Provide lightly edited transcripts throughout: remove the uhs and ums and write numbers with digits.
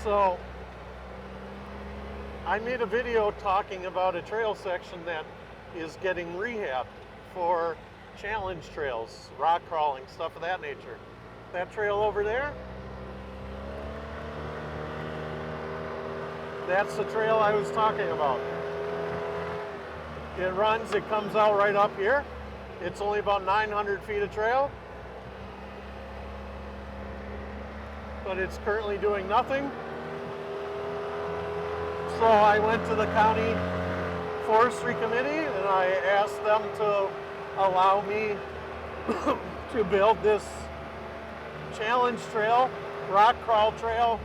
So I made a video talking about a trail section that is getting rehabbed for challenge trails, rock crawling, stuff of that nature. That trail over there, that's the trail I was talking about. It comes out right up here. It's only about 900 feet of trail, but it's currently doing nothing. So I went to the county forestry committee and I asked them to allow me to build this challenge trail, rock crawl trail.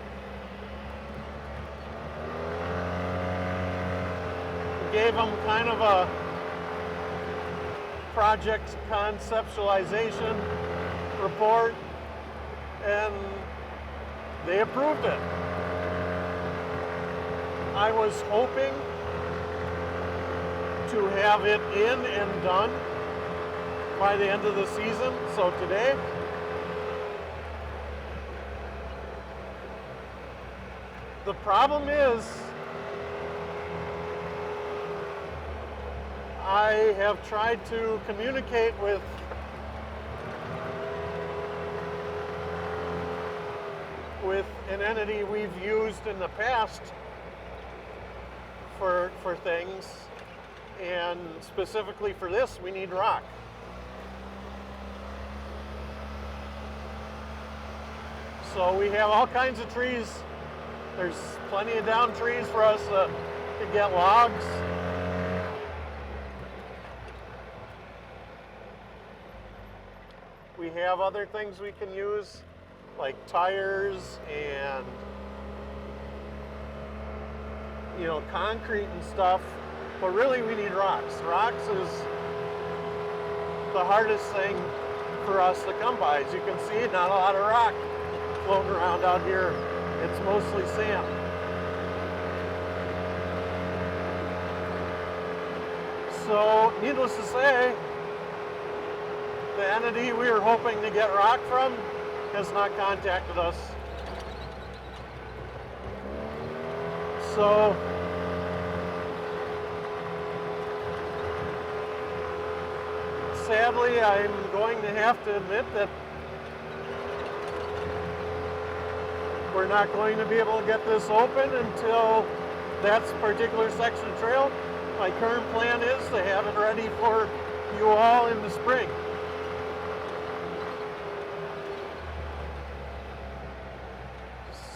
Gave them kind of a project conceptualization report and they approved it. I was hoping to have it in and done by the end of the season, so today. The problem is, I have tried to communicate with an entity we've used in the past for things, and specifically for this, we need rock. So we have all kinds of trees. There's plenty of down trees for us to get logs. We have other things we can use, like tires and, concrete and stuff, but really we need rocks. Rocks is the hardest thing for us to come by. As you can see, not a lot of rock floating around out here. It's mostly sand. So, needless to say, the entity we were hoping to get rock from has not contacted us. So, sadly, I'm going to have to admit that we're not going to be able to get this open until that particular section of trail. My current plan is to have it ready for you all in the spring.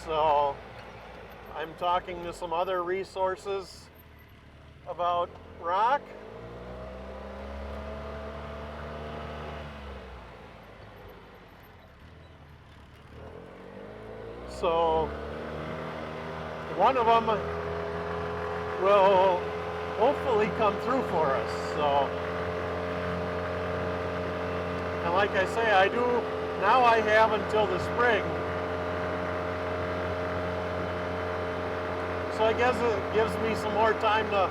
So I'm talking to some other resources about rock. So one of them will hopefully come through for us. So, and like I say, now I have until the spring. So I guess it gives me some more time to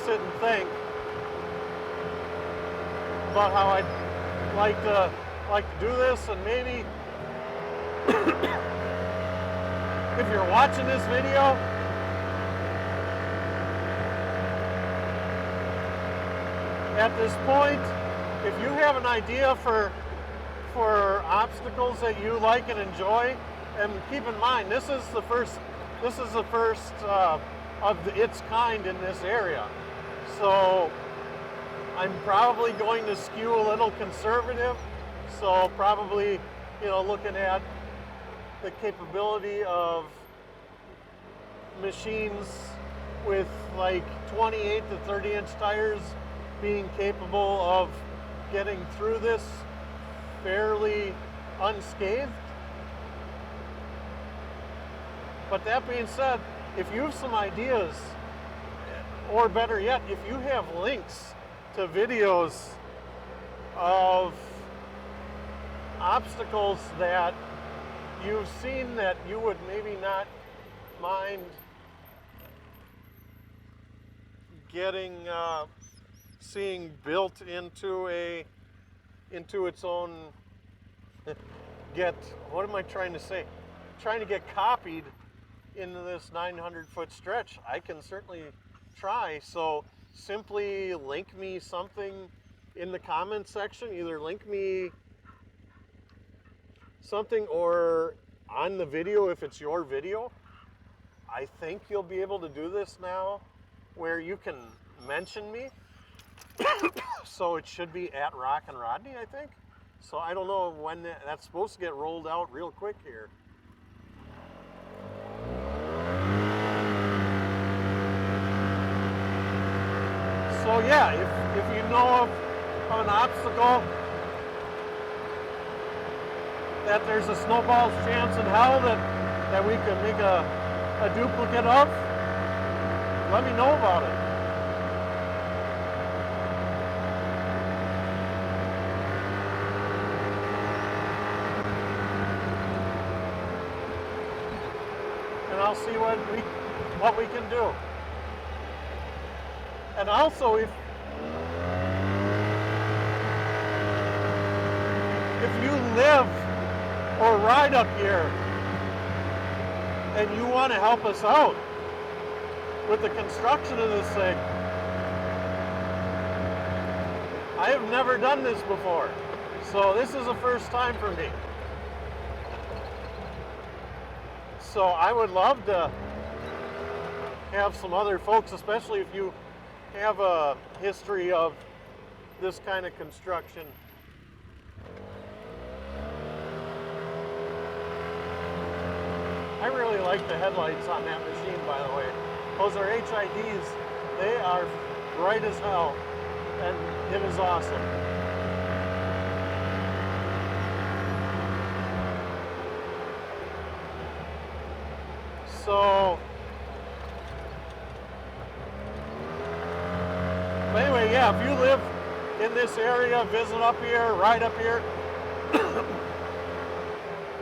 sit and think about how I'd like to do this, and maybe if you're watching this video, at this point, if you have an idea for obstacles that you like and enjoy, and keep in mind, this is the first of its kind in this area. So I'm probably going to skew a little conservative. So probably, looking at the capability of machines with like 28 to 30 inch tires being capable of getting through this fairly unscathed. But that being said, if you have some ideas, or better yet, if you have links to videos of obstacles that you've seen that you would maybe not mind seeing built into its own, what am I trying to say? Trying to get copied into this 900-foot stretch, I can certainly try. So simply link me something in the comments section. Either link me something or on the video if it's your video. I think you'll be able to do this now where you can mention me. So it should be at Rockin Rodney, I think. So I don't know when that's supposed to get rolled out real quick here. So yeah, if you know of an obstacle that there's a snowball's chance in hell that we can make a duplicate of, let me know about it. And I'll see what we can do. And also, if you live or ride up here and you want to help us out with the construction of this thing, I have never done this before, so this is the first time for me. So I would love to have some other folks, especially if you have a history of this kind of construction. I really like the headlights on that machine, by the way. Those are HIDs. They are bright as hell, and it is awesome. So, but anyway, yeah, if you live in this area, visit up here, ride up here,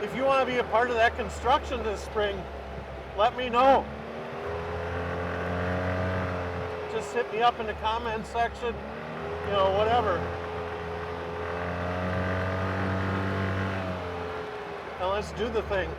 if you want to be a part of that construction this spring, let me know. Just hit me up in the comments section, you know, whatever. And let's do the thing.